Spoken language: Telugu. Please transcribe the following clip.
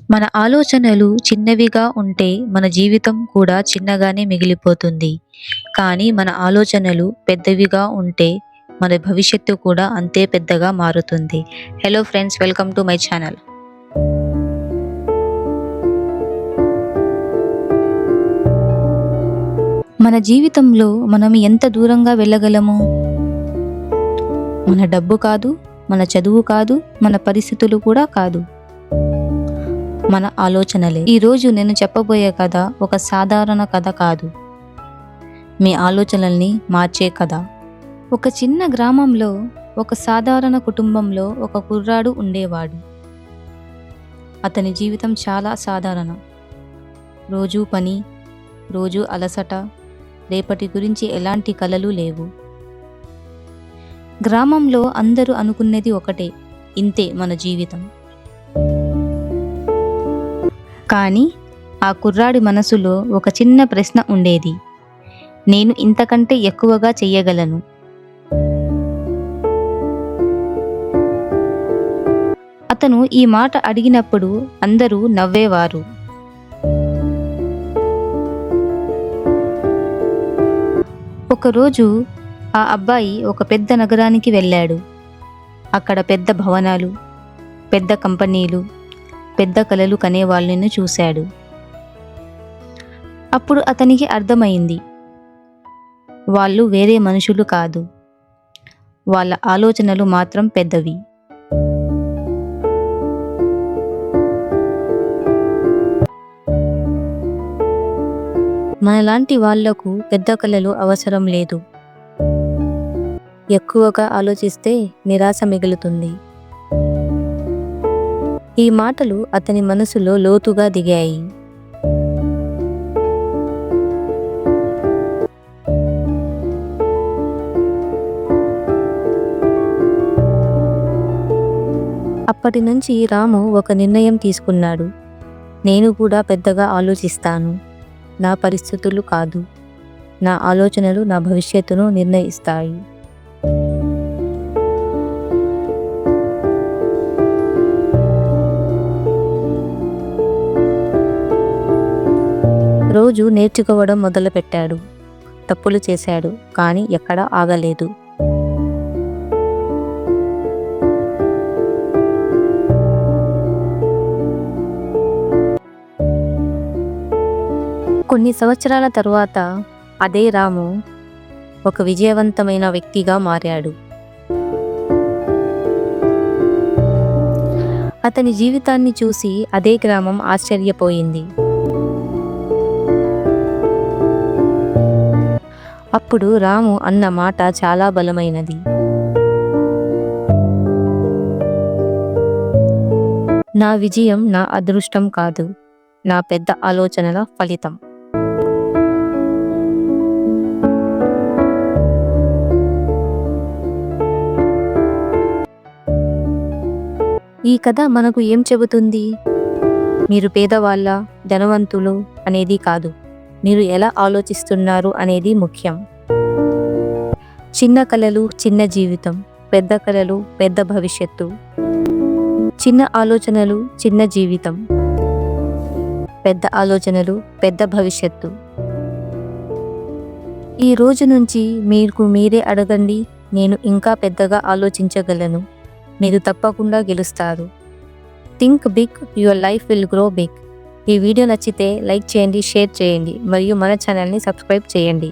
మన ఆలోచనలు చిన్నవిగా ఉంటే మన జీవితం కూడా చిన్నగానే మిగిలిపోతుంది. కానీ మన ఆలోచనలు పెద్దవిగా ఉంటే మన భవిష్యత్తు కూడా అంతే పెద్దగా మారుతుంది. Hello friends, welcome to my channel. మన జీవితంలో మనం ఎంత దూరంగా వెళ్ళగలము? మన డబ్బు కాదు, మన చదువు కాదు, మన పరిస్థితులు కూడా కాదు, మన ఆలోచనలే. ఈరోజు నేను చెప్పబోయే కథ ఒక సాధారణ కథ కాదు, మీ ఆలోచనల్ని మార్చే కథ. ఒక చిన్న గ్రామంలో ఒక సాధారణ కుటుంబంలో ఒక కుర్రాడు ఉండేవాడు. అతని జీవితం చాలా సాధారణ. రోజూ పని, రోజు అలసట, రేపటి గురించి ఎలాంటి కలలు లేవు. గ్రామంలో అందరూ అనుకునేది ఒకటే, ఇంతే మన జీవితం. కానీ ఆ కుర్రాడి మనసులో ఒక చిన్న ప్రశ్న ఉండేది, నేను ఇంతకంటే ఎక్కువగా చెయ్యగలను. అతను ఈ మాట అడిగినప్పుడు అందరూ నవ్వేవారు. ఒకరోజు ఆ అబ్బాయి ఒక పెద్ద నగరానికి వెళ్ళాడు. అక్కడ పెద్ద భవనాలు, పెద్ద కంపెనీలు, పెద్ద కలలు కనే వాళ్ళని చూశాడు. అప్పుడు అతనికి అర్థమైంది, వాళ్ళు వేరే మనుషులు కాదు, వాళ్ళ ఆలోచనలు మాత్రం పెద్దవి. మనలాంటి వాళ్లకు పెద్ద కలలు అవసరం లేదు. ఎక్కువగా ఆలోచిస్తే నిరాశ మిగులుతుంది. ఈ మాటలు అతని మనసులో లోతుగా దిగాయి. అప్పటి నుంచి రాము ఒక నిర్ణయం తీసుకున్నాడు. నేను కూడా పెద్దగా ఆలోచిస్తాను. నా పరిస్థితులు కాదు, నా ఆలోచనలు నా భవిష్యత్తును నిర్ణయిస్తాయి. రోజు నేర్చుకోవడం మొదలుపెట్టాడు. తప్పులు చేశాడు, కానీ ఎక్కడా ఆగలేదు. కొన్ని సంవత్సరాల తరువాత అదే రాము ఒక విజయవంతమైన వ్యక్తిగా మారాడు. అతని జీవితాన్ని చూసి అదే గ్రామం ఆశ్చర్యపోయింది. అప్పుడు రాము అన్న మాట చాలా బలమైనది. నా విజయం నా అదృష్టం కాదు, నా పెద్ద ఆలోచనల ఫలితం. ఈ కథ మనకు ఏం చెబుతుంది? మీరు పేదవాళ్ళ, ధనవంతులు అనేది కాదు, మీరు ఎలా ఆలోచిస్తున్నారు అనేది ముఖ్యం. చిన్న కలలు చిన్న జీవితం, పెద్ద కలలు పెద్ద భవిష్యత్తు. చిన్న ఆలోచనలు చిన్న జీవితం, పెద్ద ఆలోచనలు పెద్ద భవిష్యత్తు. ఈ రోజు నుంచి మీకు మీరే అడగండి, నేను ఇంకా పెద్దగా ఆలోచించగలను. మీరు తప్పకుండా గెలుస్తారు. Think big, your life will grow big. ఈ వీడియో నచ్చితే లైక్ చేయండి, షేర్ చేయండి మరియు మన ఛానల్ని సబ్స్క్రైబ్ చేయండి.